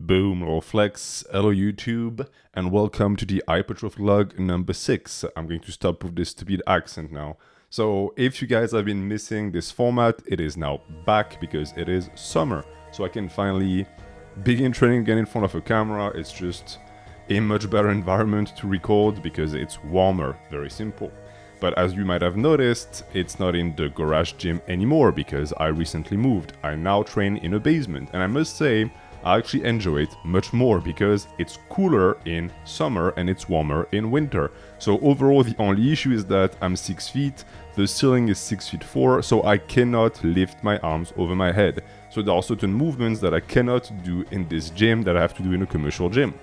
Boom, little flex. Hello YouTube, and welcome to the Hypertrophy log number 6. I'm going to stop with this stupid accent now. So if you guys have been missing this format, it is now back because it is summer. So I can finally begin training again in front of a camera. It's just a much better environment to record because it's warmer, very simple. But as you might have noticed, it's not in the garage gym anymore because I recently moved. I now train in a basement, and I must say, I actually enjoy it much more because it's cooler in summer and it's warmer in winter. So overall, the only issue is that I'm 6 feet, the ceiling is 6 feet 4, so I cannot lift my arms over my head. So there are certain movements that I cannot do in this gym that I have to do in a commercial gym.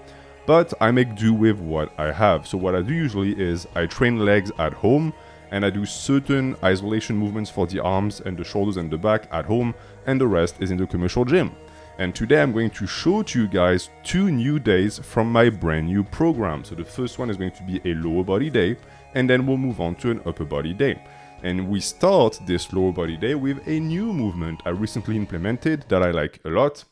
But I make do with what I have. So what I do usually is I train legs at home, and I do certain isolation movements for the arms and the shoulders and the back at home, and the rest is in the commercial gym. And today I'm going to show to you guys 2 new days from my brand new program. So the first one is going to be a lower body day, and then we'll move on to an upper body day. And we start this lower body day with a new movement I recently implemented that I like a lot,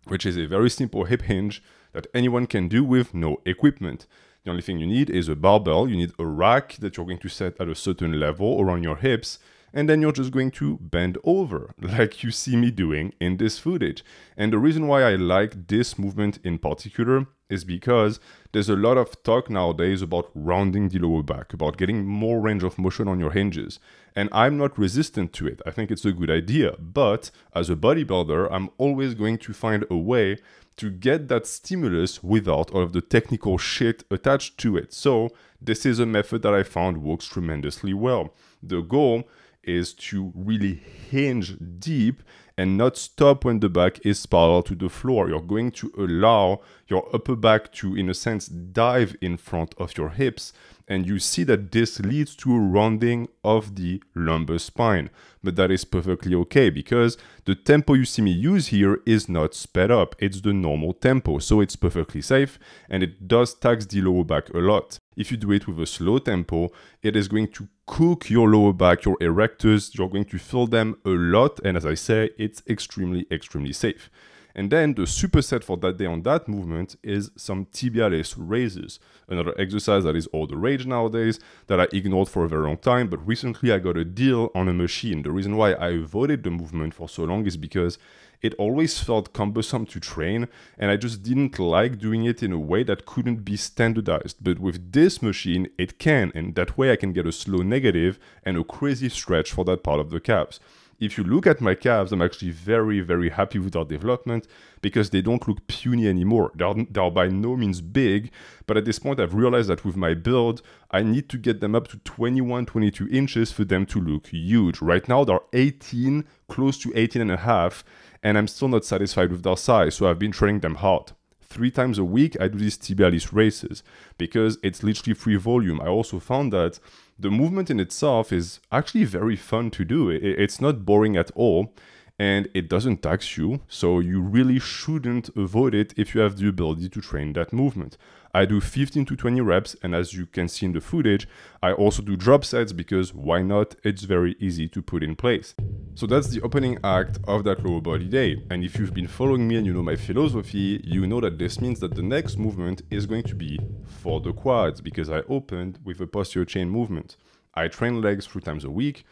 which is a very simple hip hinge that anyone can do with no equipment. The only thing you need is a barbell, you need a rack that you're going to set at a certain level around your hips, and then you're just going to bend over, like you see me doing in this footage. And the reason why I like this movement in particular is because there's a lot of talk nowadays about rounding the lower back, about getting more range of motion on your hinges. And I'm not resistant to it. I think it's a good idea. But as a bodybuilder, I'm always going to find a way to get that stimulus without all of the technical shit attached to it. So this is a method that I found works tremendously well. The goal is to really hinge deep and not stop when the back is parallel to the floor. You're going to allow your upper back to, in a sense, dive in front of your hips. And you see that this leads to a rounding of the lumbar spine. But that is perfectly okay because the tempo you see me use here is not sped up. It's the normal tempo, so it's perfectly safe and it does tax the lower back a lot. If you do it with a slow tempo, it is going to cook your lower back, your erectors. You're going to feel them a lot, and as I say, it's extremely safe. And then the superset for that day on that movement is some tibialis raises, another exercise that is all the rage nowadays that I ignored for a very long time, but recently I got a deal on a machine. The reason why I avoided the movement for so long is because it always felt cumbersome to train, and I just didn't like doing it in a way that couldn't be standardized. But with this machine, it can, and that way I can get a slow negative and a crazy stretch for that part of the calves. If you look at my calves, I'm actually very happy with our development because they don't look puny anymore. They are by no means big, but at this point I've realized that with my build, I need to get them up to 21, 22 inches for them to look huge. Right now they're 18, close to 18 and a half, and I'm still not satisfied with their size, so I've been training them hard. 3 times a week I do these tibialis races because it's literally free volume. I also found that the movement in itself is actually very fun to do. It's not boring at all, and it doesn't tax you, so you really shouldn't avoid it if you have the ability to train that movement. I do 15 to 20 reps, and as you can see in the footage, I also do drop sets because why not? It's very easy to put in place. So that's the opening act of that lower body day. And if you've been following me and you know my philosophy, you know that this means that the next movement is going to be for the quads because I opened with a posterior chain movement. I train legs 3 times a week,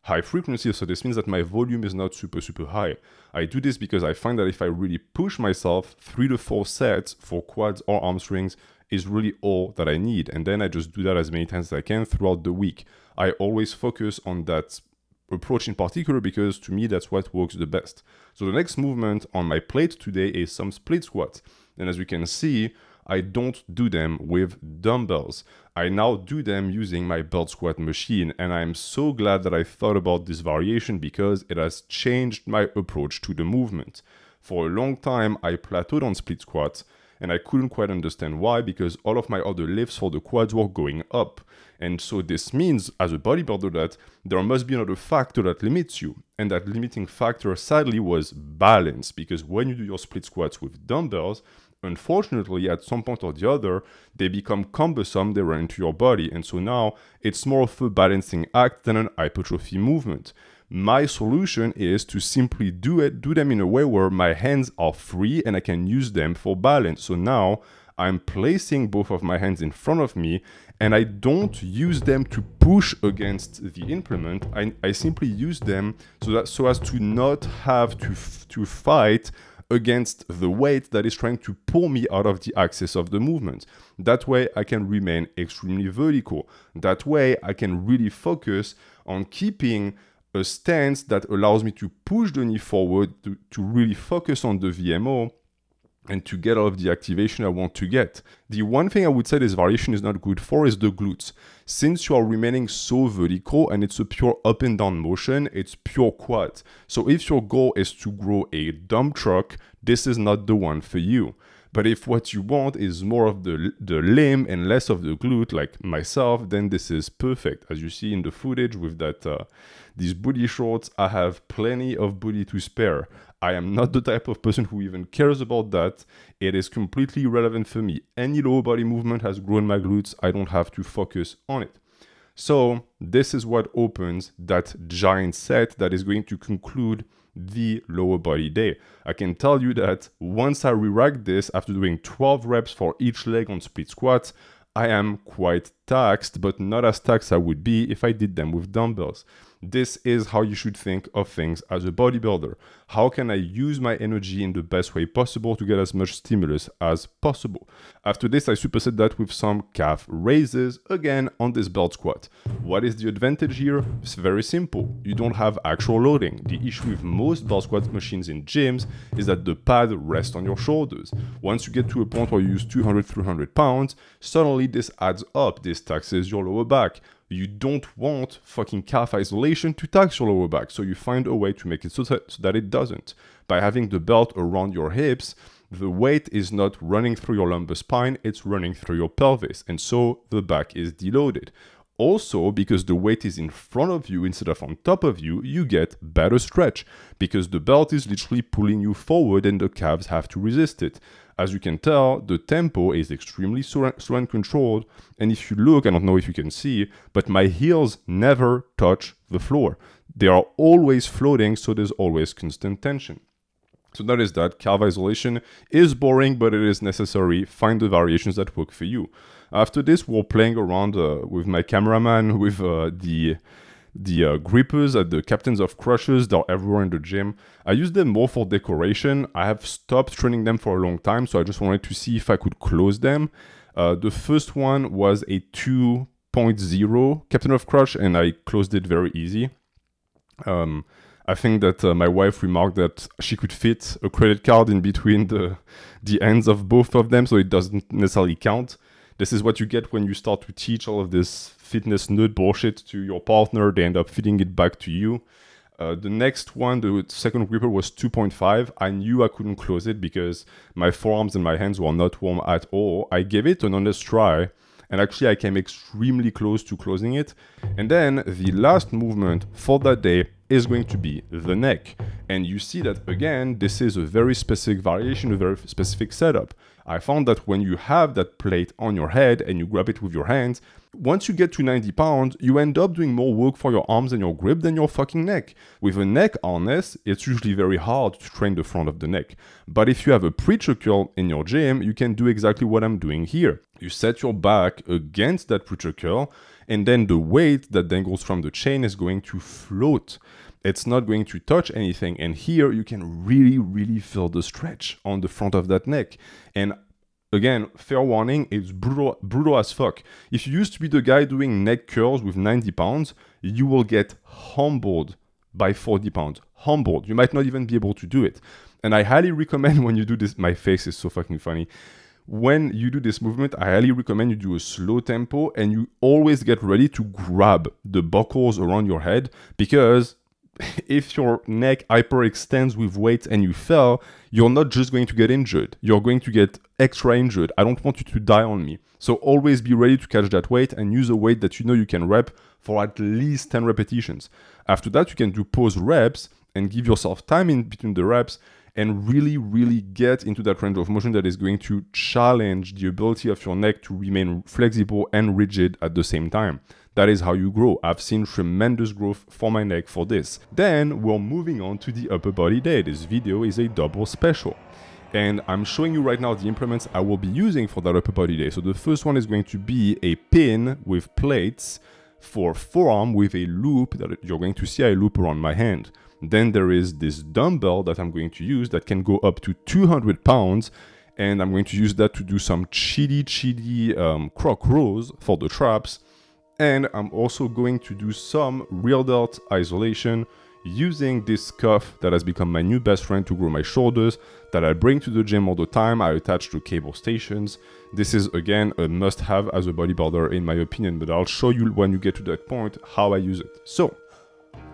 high frequency, so this means that my volume is not super high. I do this because I find that if I really push myself, 3 to 4 sets for quads or hamstrings is really all that I need. And then I just do that as many times as I can throughout the week. I always focus on that approach in particular because to me that's what works the best. So the next movement on my plate today is some split squats. And as you can see, I don't do them with dumbbells. I now do them using my belt squat machine, and I'm so glad that I thought about this variation because it has changed my approach to the movement. For a long time, I plateaued on split squats, and I couldn't quite understand why because all of my other lifts for the quads were going up. And so this means, as a bodybuilder, that there must be another factor that limits you. And that limiting factor, sadly, was balance, because when you do your split squats with dumbbells, unfortunately, at some point or the other, they become cumbersome, they run into your body. And so now it's more of a balancing act than an hypertrophy movement. My solution is to simply do them in a way where my hands are free and I can use them for balance. So now I'm placing both of my hands in front of me and I don't use them to push against the implement. I simply use them so as to not have to fight against the weight that is trying to pull me out of the axis of the movement. That way I can remain extremely vertical. That way I can really focus on keeping a stance that allows me to push the knee forward, to really focus on the VMO and to get all of the activation I want to get. The one thing I would say this variation is not good for is the glutes. Since you are remaining so vertical and it's a pure up and down motion, it's pure quad. So if your goal is to grow a dump truck, this is not the one for you. But if what you want is more of the limb and less of the glute, like myself, then this is perfect. As you see in the footage with that these booty shorts, I have plenty of booty to spare. I am not the type of person who even cares about that. It is completely irrelevant for me. Any lower body movement has grown my glutes. I don't have to focus on it. So this is what opens that giant set that is going to conclude the lower body day. I can tell you that once I re-rack this after doing 12 reps for each leg on split squats, I am quite taxed, but not as taxed I would be if I did them with dumbbells. This is how you should think of things as a bodybuilder. How can I use my energy in the best way possible to get as much stimulus as possible? After this, I superset that with some calf raises, again on this belt squat. What is the advantage here? It's very simple. You don't have actual loading. The issue with most belt squat machines in gyms is that the pad rests on your shoulders. Once you get to a point where you use 200, 300 pounds, suddenly this adds up. This taxes your lower back. You don't want fucking calf isolation to tax your lower back, so you find a way to make it so that it doesn't. By having the belt around your hips, the weight is not running through your lumbar spine, it's running through your pelvis, and so the back is deloaded. Also, because the weight is in front of you instead of on top of you, you get better stretch, because the belt is literally pulling you forward and the calves have to resist it. As you can tell, the tempo is extremely slow and controlled, and if you look, I don't know if you can see, but my heels never touch the floor. They are always floating, so there's always constant tension. So that is that. Calf isolation is boring, but it is necessary. Find the variations that work for you. After this, we're playing around with my cameraman, with the grippers at the Captains of Crushers. They're everywhere in the gym. I use them more for decoration. I have stopped training them for a long time, so I just wanted to see if I could close them. The first one was a 2.0 Captain of Crush, and I closed it very easy. I think that my wife remarked that she could fit a credit card in between the ends of both of them, so it doesn't necessarily count. This is what you get when you start to teach all of this fitness nerd bullshit to your partner. They end up feeding it back to you. The next one, the second gripper, was 2.5. I knew I couldn't close it because my forearms and my hands were not warm at all. I gave it an honest try, and actually I came extremely close to closing it. And then the last movement for that day is going to be the neck. And you see that, again, this is a very specific variation, a very specific setup. I found that when you have that plate on your head and you grab it with your hands, once you get to 90 pounds, you end up doing more work for your arms and your grip than your fucking neck. With a neck harness, it's usually very hard to train the front of the neck. But if you have a preacher curl in your gym, you can do exactly what I'm doing here. You set your back against that preacher curl, and then the weight that dangles from the chain is going to float. It's not going to touch anything. And here you can really, really feel the stretch on the front of that neck. And again, fair warning, it's brutal as fuck. If you used to be the guy doing neck curls with 90 pounds, you will get humbled by 40 pounds. Humbled. You might not even be able to do it. And I highly recommend when you do this, my face is so fucking funny. When you do this movement, I highly recommend you do a slow tempo and you always get ready to grab the buckles around your head, because if your neck hyperextends with weight and you fell, you're not just going to get injured, you're going to get extra injured. I don't want you to die on me. So always be ready to catch that weight and use a weight that you know you can rep for at least 10 repetitions. After that, you can do pause reps and give yourself time in between the reps and really, really get into that range of motion that is going to challenge the ability of your neck to remain flexible and rigid at the same time. That is how you grow. I've seen tremendous growth for my neck for this. Then we're moving on to the upper body day. This video is a double special. And I'm showing you right now the implements I will be using for that upper body day. So the first one is going to be a pin with plates for forearm with a loop that you're going to see a loop around my hand. Then there is this dumbbell that I'm going to use that can go up to 200 pounds. And I'm going to use that to do some chili croc rows for the traps. And I'm also going to do some real delt isolation using this cuff that has become my new best friend to grow my shoulders, that I bring to the gym all the time. I attach to cable stations. This is again a must-have as a bodybuilder in my opinion, but I'll show you when you get to that point how I use it. So,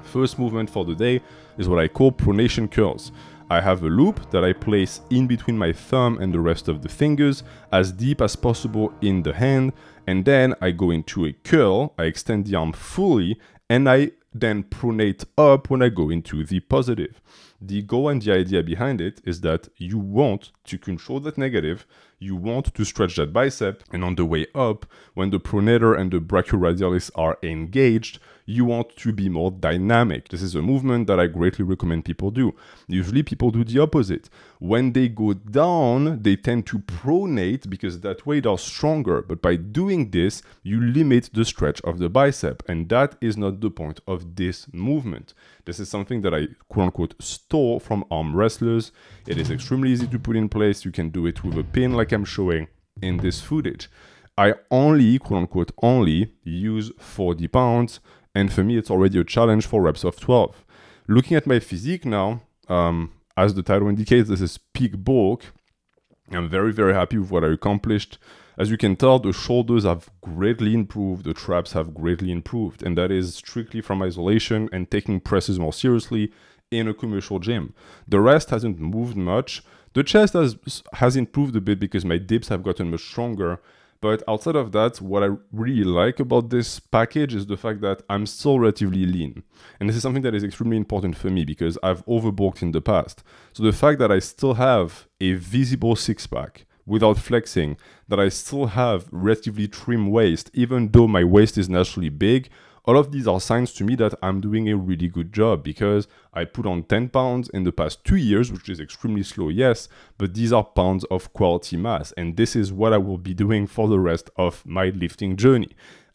first movement for the day is what I call pronation curls. I have a loop that I place in between my thumb and the rest of the fingers, as deep as possible in the hand, and then I go into a curl, I extend the arm fully, and I then pronate up when I go into the positive. The goal and the idea behind it is that you want to control that negative, you want to stretch that bicep, and on the way up, when the pronator and the brachioradialis are engaged, you want to be more dynamic. This is a movement that I greatly recommend people do. Usually people do the opposite. When they go down, they tend to pronate because that way they're stronger. But by doing this, you limit the stretch of the bicep. And that is not the point of this movement. This is something that I quote-unquote stole from arm wrestlers. It is extremely easy to put in place. You can do it with a pin like I'm showing in this footage. I only, quote-unquote only, use 40 pounds. And for me, it's already a challenge for reps of 12. Looking at my physique now, as the title indicates, this is peak bulk. I'm very, very happy with what I accomplished. As you can tell, the shoulders have greatly improved, the traps have greatly improved, and that is strictly from isolation and taking presses more seriously in a commercial gym. The rest hasn't moved much. The chest has improved a bit because my dips have gotten much stronger. But outside of that, what I really like about this package is the fact that I'm still relatively lean. And this is something that is extremely important for me because I've overbulked in the past. So the fact that I still have a visible six-pack without flexing, that I still have relatively trim waist, even though my waist is naturally big, all of these are signs to me that I'm doing a really good job because I put on 10 pounds in the past 2 years, which is extremely slow, yes, but these are pounds of quality mass. And this is what I will be doing for the rest of my lifting journey.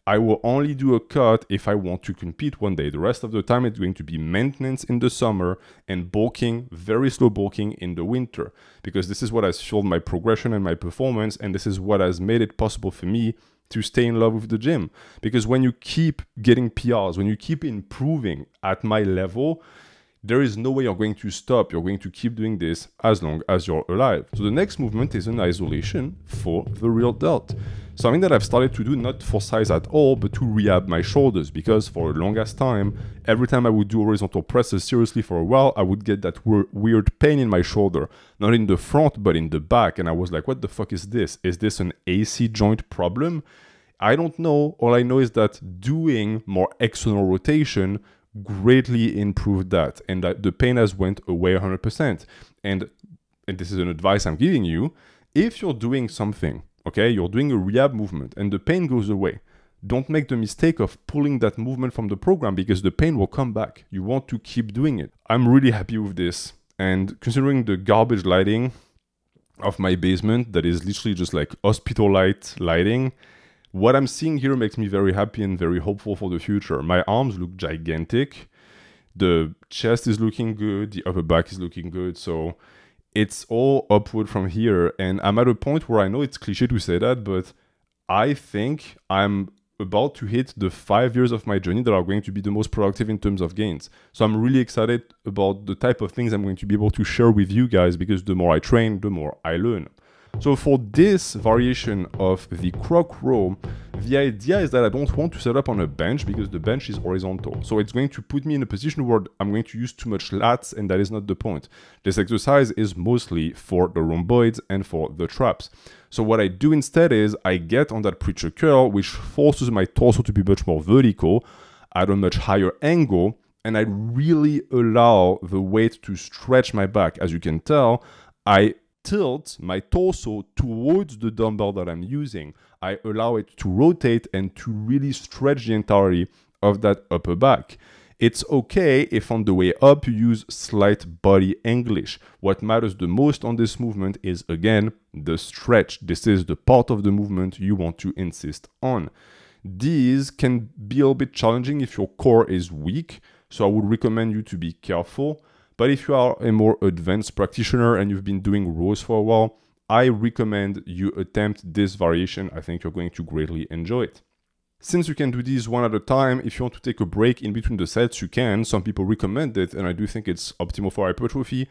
I will only do a cut if I want to compete one day. The rest of the time, it's going to be maintenance in the summer and bulking, very slow bulking in the winter, because this is what has fueled my progression and my performance. And this is what has made it possible for me to stay in love with the gym. Because when you keep getting PRs, when you keep improving at my level, there is no way you're going to stop. You're going to keep doing this as long as you're alive. So the next movement is an isolation for the real delt. Something that I've started to do, not for size at all, but to rehab my shoulders, because for the longest time, every time I would do horizontal presses seriously for a while, I would get that weird pain in my shoulder, not in the front, but in the back. And I was like, what the fuck is this? Is this an AC joint problem? I don't know. All I know is that doing more external rotation greatly improved that, and that the pain has went away 100%. And this is an advice I'm giving you. If you're doing something, okay, you're doing a rehab movement and the pain goes away, don't make the mistake of pulling that movement from the program because the pain will come back. You want to keep doing it. I'm really happy with this. And considering the garbage lighting of my basement, that is literally just like hospital lighting, what I'm seeing here makes me very happy and very hopeful for the future. My arms look gigantic. The chest is looking good. The upper back is looking good. So it's all upward from here. And I'm at a point where I know it's cliche to say that, but I think I'm about to hit the 5 years of my journey that are going to be the most productive in terms of gains. So I'm really excited about the type of things I'm going to be able to share with you guys, because the more I train, the more I learn. So for this variation of the croc row, the idea is that I don't want to set up on a bench because the bench is horizontal. So it's going to put me in a position where I'm going to use too much lats, and that is not the point. This exercise is mostly for the rhomboids and for the traps. So what I do instead is I get on that preacher curl, which forces my torso to be much more vertical at a much higher angle, and I really allow the weight to stretch my back. As you can tell, I tilt my torso towards the dumbbell that I'm using. I allow it to rotate and to really stretch the entirety of that upper back. It's okay if on the way up you use slight body English. What matters the most on this movement is, again, the stretch. This is the part of the movement you want to insist on. These can be a little bit challenging if your core is weak, so I would recommend you to be careful. But if you are a more advanced practitioner and you've been doing rows for a while, I recommend you attempt this variation. I think you're going to greatly enjoy it. Since you can do these one at a time, if you want to take a break in between the sets, you can. Some people recommend it, and I do think it's optimal for hypertrophy.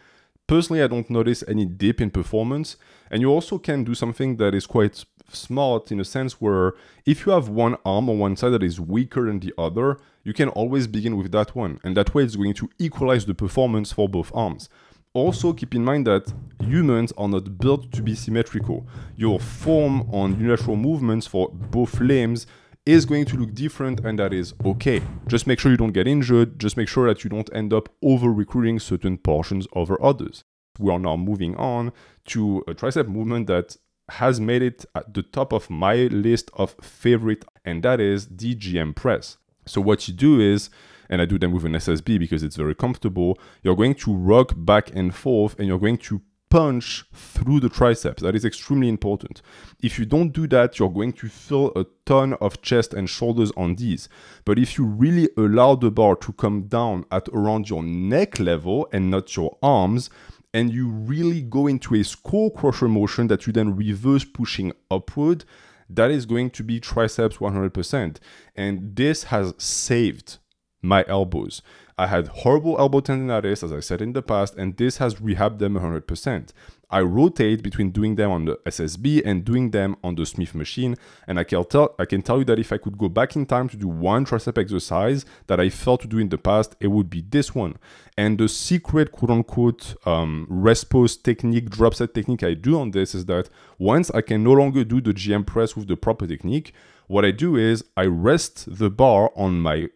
Personally, I don't notice any dip in performance. And you also can do something that is quite smart in a sense where if you have one arm on one side that is weaker than the other, you can always begin with that one. And that way it's going to equalize the performance for both arms. Also, keep in mind that humans are not built to be symmetrical. Your form on unilateral movements for both limbs is going to look different, and that is okay. Just make sure you don't get injured. Just make sure that you don't end up over-recruiting certain portions over others. We are now moving on to a tricep movement that has made it at the top of my list of favorite, and that is the GM press. So what you do is, and I do them with an SSB because it's very comfortable, you're going to rock back and forth and you're going to punch through the triceps. That is extremely important. If you don't do that, you're going to feel a ton of chest and shoulders on these. But if you really allow the bar to come down at around your neck level and not your arms, and you really go into a skull crusher motion that you then reverse pushing upward, that is going to be triceps 100%. And this has saved my elbows. I had horrible elbow tendinitis, as I said in the past, and this has rehabbed them 100%. I rotate between doing them on the SSB and doing them on the Smith machine, and I can tell you that if I could go back in time to do one tricep exercise that I failed to do in the past, it would be this one. And the secret quote-unquote rest pose technique, drop set technique I do on this is that once I can no longer do the GM press with the proper technique, what I do is I rest the bar on my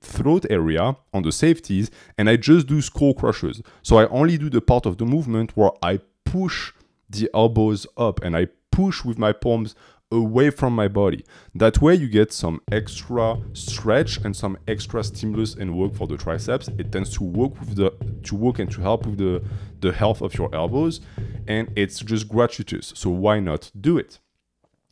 throat area, on the safeties, and I just do skull crushers. So I only do the part of the movement where I push the elbows up and I push with my palms away from my body. That way you get some extra stretch and some extra stimulus and work for the triceps. It tends to work and to help with the health of your elbows, and it's just gratuitous. So why not do it?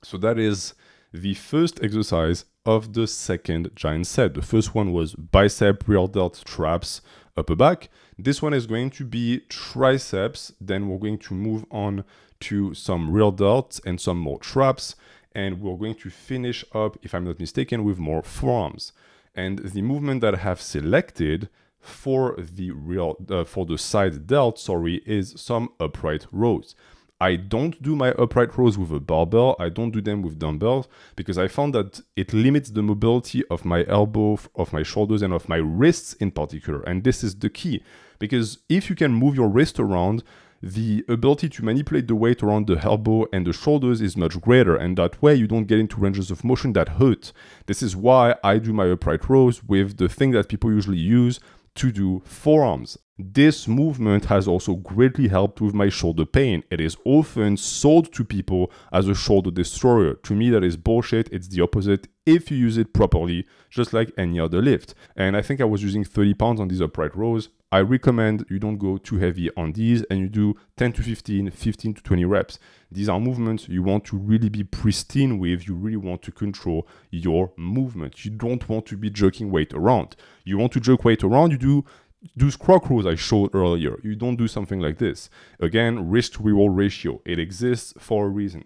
So that is the first exercise of the second giant set. The first one was bicep, rear delt, traps, upper back. This one is going to be triceps. Then we're going to move on to some rear delts and some more traps. And we're going to finish up, if I'm not mistaken, with more forearms. And the movement that I have selected for the side delt, is some upright rows. I don't do my upright rows with a barbell. I don't do them with dumbbells because I found that it limits the mobility of my elbow, of my shoulders, and of my wrists in particular. And this is the key, because if you can move your wrist around, the ability to manipulate the weight around the elbow and the shoulders is much greater, and that way you don't get into ranges of motion that hurt. This is why I do my upright rows with the thing that people usually use to do forearms. This movement has also greatly helped with my shoulder pain. It is often sold to people as a shoulder destroyer. To me, that is bullshit. It's the opposite if you use it properly, just like any other lift. And I think I was using 30 pounds on these upright rows. I recommend you don't go too heavy on these and you do 10 to 15, 15 to 20 reps. These are movements you want to really be pristine with. You really want to control your movement. You don't want to be jerking weight around. You want to jerk weight around, you do squat rows I showed earlier. You don't do something like this. Again, risk to reward ratio. It exists for a reason.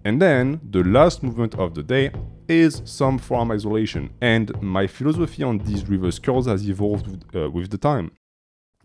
And then the last movement of the day is some forearm isolation. And my philosophy on these reverse curls has evolved with the time.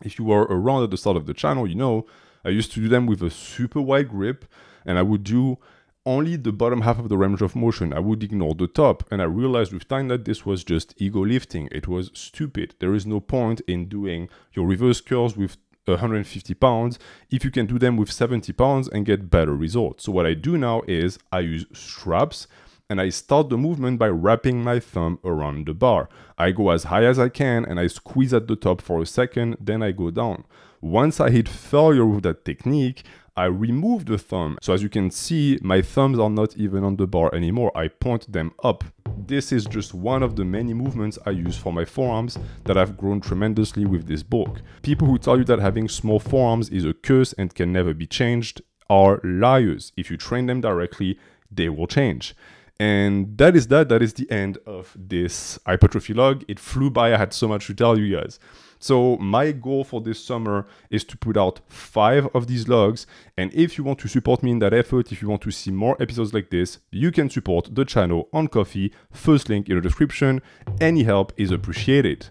If you were around at the start of the channel, you know, I used to do them with a super wide grip, and I would do only the bottom half of the range of motion. I would ignore the top, and I realized with time that this was just ego lifting. It was stupid. There is no point in doing your reverse curls with 150 pounds if you can do them with 70 pounds and get better results. So what I do now is I use straps, and I start the movement by wrapping my thumb around the bar. I go as high as I can and I squeeze at the top for a second, then I go down. Once I hit failure with that technique, I removed the thumb. So as you can see, my thumbs are not even on the bar anymore. I point them up. This is just one of the many movements I use for my forearms that have grown tremendously with this book. People who tell you that having small forearms is a curse and can never be changed are liars. If you train them directly, they will change. And that is the end of this hypertrophy log. It flew by, I had so much to tell you guys. So my goal for this summer is to put out 5 of these logs. And if you want to support me in that effort, if you want to see more episodes like this, you can support the channel on Ko-fi. First link in the description. Any help is appreciated.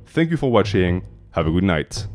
Thank you for watching. Have a good night.